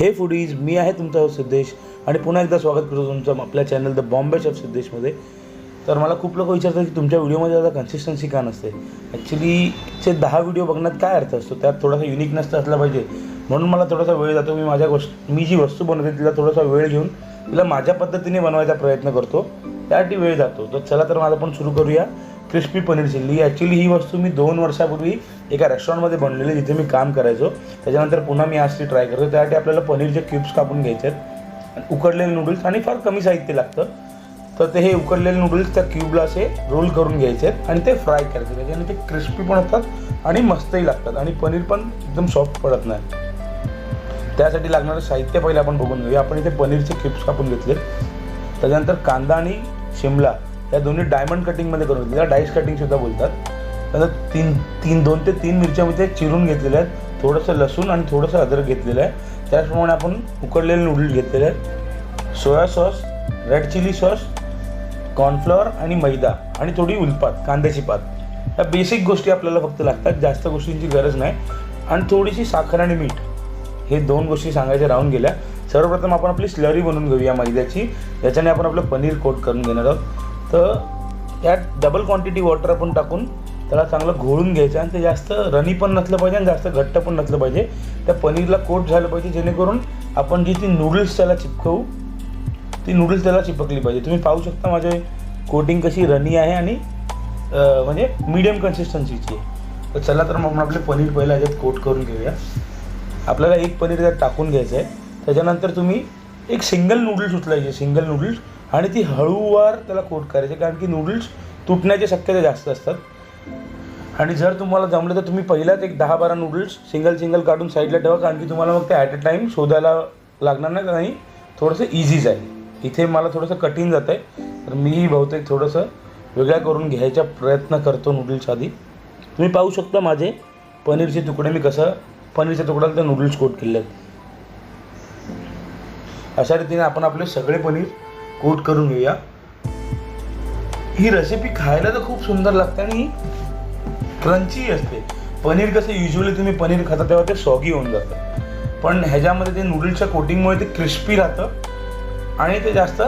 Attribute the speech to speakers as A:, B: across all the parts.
A: हे फूडीज, मी आहे तुमचा सिद्धेश आणि पुन्हा एकदा स्वागत करतो तुमचं आपल्या चॅनल द बॉम्बे शेफ सिद्धेशमध्ये. तर मला खूप लोक विचारतात की तुमच्या व्हिडिओमध्ये आता कन्सिस्टन्सी का नसते. ॲक्च्युली ते 10 व्हिडिओ बघण्यात काय अर्थ असतो, त्यात थोडासा युनिकनेस असला पाहिजे, म्हणून मला थोडासा वेळ जातो. मी जी वस्तू बनवते तिला थोडासा वेळ घेऊन तिला माझ्या पद्धतीने बनवायचा प्रयत्न करतो, त्यासाठी वेळ जातो. तर चला तर माझं पण सुरू करूया. Crispy paneer chilli. ॲक्च्युली ही वस्तू मी 2 वर्षापूर्वी एका रेस्टॉरंटमध्ये बनवलेली, जिथे मी काम करायचो. त्याच्यानंतर पुन्हा मी आज ती ट्राय करतो. त्यासाठी आपल्याला पनीरचे क्यूब्स कापून घ्यायचे आहेत, उकडलेले नूडल्स आणि फार कमी साहित्य लागतं. तर ते हे उकडलेले नूडल्स त्या क्यूबला असे रोल करून घ्यायचे आहेत आणि ते फ्राय करायचे. त्याच्याने ते क्रिस्पी पण होतात आणि मस्तही लागतात आणि पनीर पण एकदम सॉफ्ट पडत नाही. त्यासाठी लागणारं साहित्य पहिले आपण बघून घेऊया. आपण इथे पनीरचे क्यूब्स कापून घेतले. त्याच्यानंतर कांदा आणि शिमला या दोन्ही डायमंड कटिंगमध्ये करून घेतलेल्या, डाईस कटिंगसुद्धा बोलतात. त्यानंतर 2 ते 3 मिरच्या मी ते चिरून घेतलेल्या आहेत. थोडंसं लसूण आणि थोडंसं अद्रक घेतलेलं आहे. त्याचप्रमाणे आपण उकडलेले नूडल्स घेतलेले आहेत. Soya sauce, red chilli sauce, cornflour आणि मैदा आणि थोडी उलपात, कांद्याची पात. या बेसिक गोष्टी आपल्याला फक्त लागतात, जास्त गोष्टींची गरज नाही. आणि थोडीशी साखर आणि मीठ, हे 2 गोष्टी सांगायच्या राहून गेल्या. सर्वप्रथम आपण आपली स्लरी बनवून घेऊया मैद्याची, याच्याने आपण आपलं पनीर कोट करून घेणार आहोत. तर यात डबल क्वांटिटी वॉटर आपण टाकून त्याला चांगलं घोळून घ्यायचं आणि ते जास्त रनी पण नसलं पाहिजे आणि जास्त घट्ट पण नसलं पाहिजे. त्या पनीरला कोट झालं पाहिजे, जेणेकरून आपण जी ती नूडल्स त्याला चिपकवू ती नूडल्स त्याला चिपकली पाहिजे. तुम्ही पाहू शकता माझे कोटिंग कशी रनी आहे आणि म्हणजे मीडियम कन्सिस्टन्सीची आहे. तर चला तर मग आपले पनीर पहिला याच्यात कोट करून घेऊया. आपल्याला एक पनीर त्यात टाकून घ्यायचं आहे. त्याच्यानंतर तुम्ही एक सिंगल नूडल्स उचलायचे, सिंगल नूडल्स, आणि ती हळूवार त्याला कोट करायचे, कारण की नूडल्स तुटण्याची शक्यता जास्त असतात. आणि जर तुम्हाला जमलं तर तुम्ही पहिलाच एक 10-12 नूडल्स सिंगल काढून साईडला ठेवा, कारण की तुम्हाला मग ते ॲट अ टाईम शोधायला लागणार नाही आणि थोडंसं इझी जाईल. इथे मला थोडंसं कठीण जातं आहे, तर मीही बहुतेक थोडंसं वेगळ्या करून घ्यायचा प्रयत्न करतो नूडल्स आधी. तुम्ही पाहू शकता माझे पनीरचे तुकडे, मी कसं पनीरच्या तुकड्याला ते नूडल्स कोट केले आहेत. अशा रीतीने आपण आपले सगळे पनीर कोट करून घेऊया. ही रेसिपी खायला तर खूप सुंदर लागते आणि क्रंची असते. पनीर कसं युजली तुम्ही पनीर खाता तेव्हा ते सॉगी होऊन जातं, पण ह्याच्यामध्ये ते नूडल्सच्या कोटिंगमुळे ते क्रिस्पी राहतं आणि ते जास्त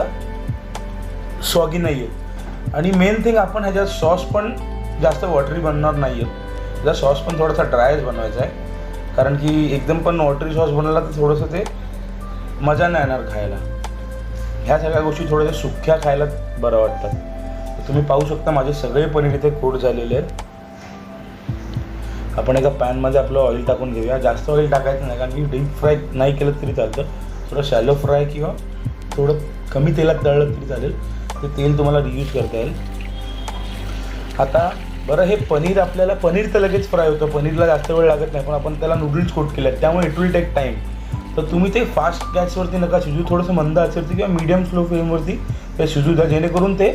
A: सॉगी नाही आहे. आणि मेन थिंग, आपण ह्याच्यात सॉस पण जास्त वॉटरी बनणार नाही आहे. त्याचा सॉस पण थोडासा ड्रायच बनवायचा आहे, कारण की एकदम पण वॉटरी सॉस बनवला तर थोडंसं ते मजा नाही येणार खायला. ह्या सगळ्या गोष्टी थोड्याशा सुक्या खायला बरं वाटतात. तर तुम्ही पाहू शकता माझे सगळे पनीर इथे कोट झालेले आहेत. आपण एका पॅनमध्ये आपलं ऑइल टाकून घेऊया. जास्त ऑइल टाकायचं नाही, कारण की डीप फ्राय नाही केलं तरी चालतं. थोडं शॅलो फ्राय किंवा थोडं कमी तेलात तळलं तरी चालेल. ते तेल तुम्हाला रियूज करता येईल. आता बरं, हे पनीर आपल्याला, पनीर तर लगेच फ्राय होतं, पनीरला जास्त वेळ लागत नाही, पण आपण त्याला नूडल्स कोट केले आहेत त्यामुळे इट विल टेक टाईम. तर तुम्ही ते फास्ट गॅसवरती नका शिजू, थोडंसं मंद आचेवरती किंवा मीडियम स्लो फ्लेमवरती ते शिजू द्या, जेणेकरून ते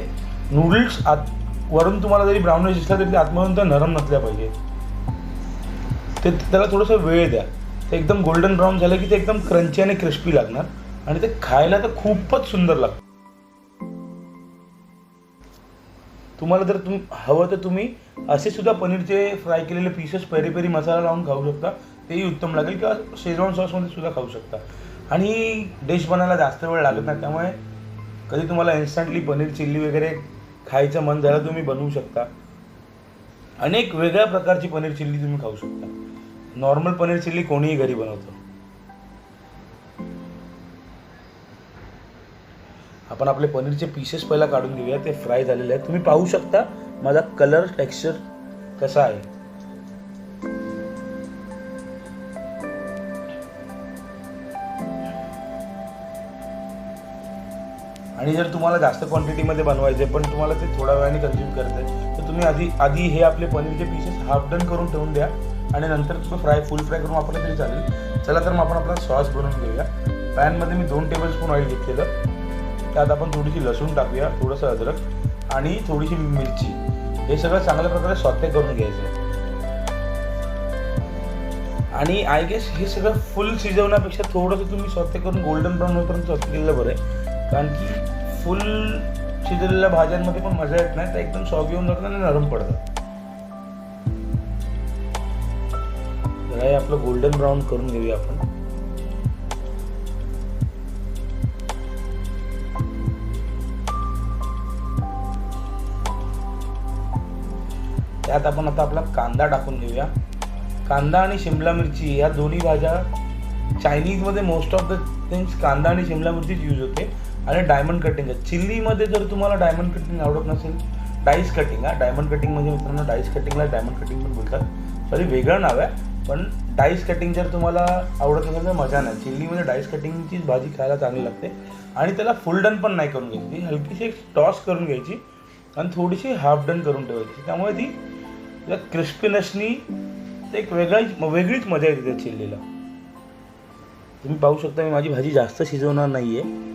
A: नूडल्स वरून तुम्हाला जरी ब्राउनिश दिसला तरी आतमधून तर नरम नसल्या पाहिजे. ते त्याला थोडंसं वेळ द्या. ते एकदम गोल्डन ब्राऊन झालं की ते एकदम क्रंची आणि क्रिस्पी लागणार आणि ते खायला तर खूपच सुंदर लागतं. तुम्हाला जर हवं तर तुम्ही असे सुद्धा पनीरचे फ्राय केलेले पीसेस पेरी पेरी मसाला लावून खाऊ शकता, तेही उत्तम लागेल, किंवा शेजवान सॉसमध्ये सुद्धा खाऊ शकता. आणि ही डिश बनायला जास्त वेळ लागत नाही, त्यामुळे कधी तुम्हाला इन्स्टंटली पनीर चिल्ली वगैरे खायचं मन झालं तुम्ही बनवू शकता. अनेक वेगळ्या प्रकारची पनीर चिल्ली तुम्ही खाऊ शकता. नॉर्मल पनीर चिल्ली कोणीही घरी बनवतं. आपण आपले पनीरचे पीसेस पहिला काढून घेऊया. ते फ्राय झालेले आहेत. तुम्ही पाहू शकता माझा कलर टेक्स्चर कसा आहे. आणि जर तुम्हाला जास्त क्वांटिटीमध्ये बनवायचे पण तुम्हाला ते थोड्या वेळाने कन्झ्युम करत आहे, तर तुम्ही आधी हे आपले पनीरचे पीसेस हाफ डन करून ठेवून द्या आणि नंतर तुम्ही फुल फ्राय करून वापरलं तरी चालेल. चला तर मग आपण आपला सॉस बनवून घेऊया. पॅनमध्ये मी 2 टेबलस्पून ऑइल घेतलेलं. त्यात आपण थोडीशी लसूण टाकूया, थोडंसं अद्रक आणि थोडीशी मिरची. हे सगळं चांगल्या प्रकारे सॉटे करून घ्यायचं. आणि आय गेस हे सगळं फुल शिजवण्यापेक्षा थोडंसं तुम्ही सॉटे करून गोल्डन ब्राऊन होईपर्यंत सॉटे केलेलं बरं आहे, कारण की फुल शिजवलेल्या भाज्यांमध्ये पण मजा येत नाही, तर एकदम सॉगी होऊन जातात आणि नरम पडतात. तर हे आपलं गोल्डन ब्राऊन करून घेऊया आपण. त्यात आपण आता आपला कांदा टाकून घेऊया. कांदा आणि शिमला मिरची या दोन्ही भाज्या चायनीजमध्ये मोस्ट ऑफ द थिंग्स कांदा आणि शिमला मिरचीच यूज होते. आणि डायमंड कटिंग आहे. चिल्लीमध्ये जर तुम्हाला डायमंड कटिंग आवडत नसेल, डाईस कटिंग डायमंड कटिंग म्हणजे मित्रांनो डाईस कटिंगला डायमंड कटिंग पण बोलतात, सॉरी वेगळं नाव आहे. पण डाईस कटिंग जर तुम्हाला आवडत नसेल तर मजा नाही. चिल्लीमध्ये डाईस कटिंगचीच भाजी खायला चांगली लागते. आणि त्याला फुल डन पण नाही करून घ्यायची, ती हलकीशी एक टॉस करून घ्यायची आणि थोडीशी हाफ डन करून ठेवायची. त्यामुळे ती त्या क्रिस्पीनेसनी एक वेगळीच मजा येते त्या चिल्लीला. तुम्ही पाहू शकता मी माझी भाजी जास्त शिजवणार नाही आहे.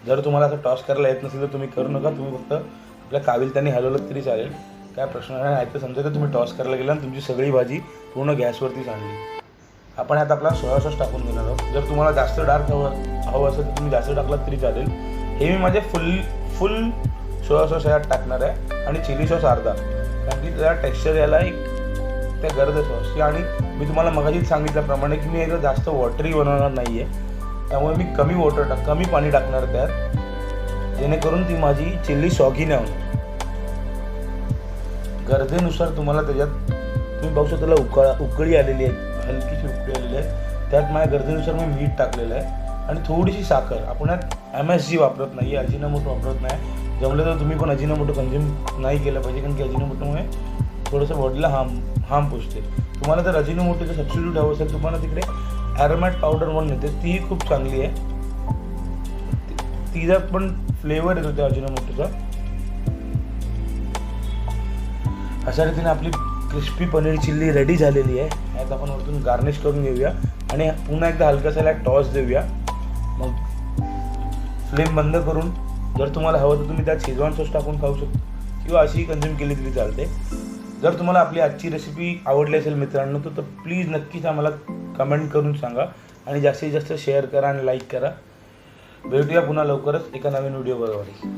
A: जर तुम्हाला असं टॉस करायला येत नसेल तर तुम्ही करू नका. तुम्ही फक्त आपल्या काविलत्याने हलवलं तरी चालेल, काय प्रश्न नाही. तर समजा तर तुम्ही टॉस करायला गेला आणि तुमची सगळी भाजी पूर्ण गॅसवरती सांडली. आपण आता आपला सोया सॉस टाकून घेणार आहोत. जर तुम्हाला जास्त डार्क हवं असेल तर तुम्ही जास्त टाकलात तरी चालेल. हे मी माझे फुल सोया सॉस यात टाकणार आहे आणि चिली सॉस अर्धा, कारण की त्याला टेक्स्चर यायला एक त्या गरज आहे सॉसची. आणि मी तुम्हाला मगाशीच सांगितल्याप्रमाणे की मी एकदा जास्त वॉटरी बनवणार नाही आहे, त्यामुळे मी कमी पाणी टाकणार त्यात, जेणेकरून ती माझी चिल्ली सॉगी नाही होणार. गरजेनुसार तुम्हाला त्याच्यात तुम्ही बघू शकता त्याला उकळी आलेली आहे, हलकीशी उकळी आलेली आहे. त्यात माझ्या गरजेनुसार मी मीठ टाकलेलं आहे आणि थोडीशी साखर. आपण यात MSG वापरत नाही, अजिनोमोटो वापरत नाही. जमलं तर तुम्ही पण अजिनोमोटो कंझ्युम नाही केलं पाहिजे, कारण की अजिनोमोटोमुळे थोडंसं बॉडीला हार्म पोचते. तुम्हाला जर अजिनोमोटोचं सबस्टिट्यूट हवं असेल तुम्हाला तिकडे ॲरोमॅट पावडर म्हणून येते, तीही खूप चांगली आहे. तिचा पण फ्लेवर येतो त्या अजिनोमोटोचा. अशा रीतीने आपली क्रिस्पी पनीर चिल्ली रेडी झालेली आहे. यात आपण वरतून गार्निश करून घेऊया आणि पुन्हा एकदा हलकासा याला टॉस देऊया. मग फ्लेम बंद करून जर तुम्हाला हवं तर तुम्ही त्यात शेजवान सॉस टाकून खाऊ शकता किंवा अशीही कंझ्युम केली तरी चालते. जर तुम्हाला आपली आजची रेसिपी आवडली असेल मित्रांनो तर प्लीज नक्कीच आम्हाला कमेंट करून सांगा आणि जास्तीत जास्त शेअर करा आणि लाईक करा. भेटूया पुन्हा लवकरच एका नवीन व्हिडिओ बरोबर.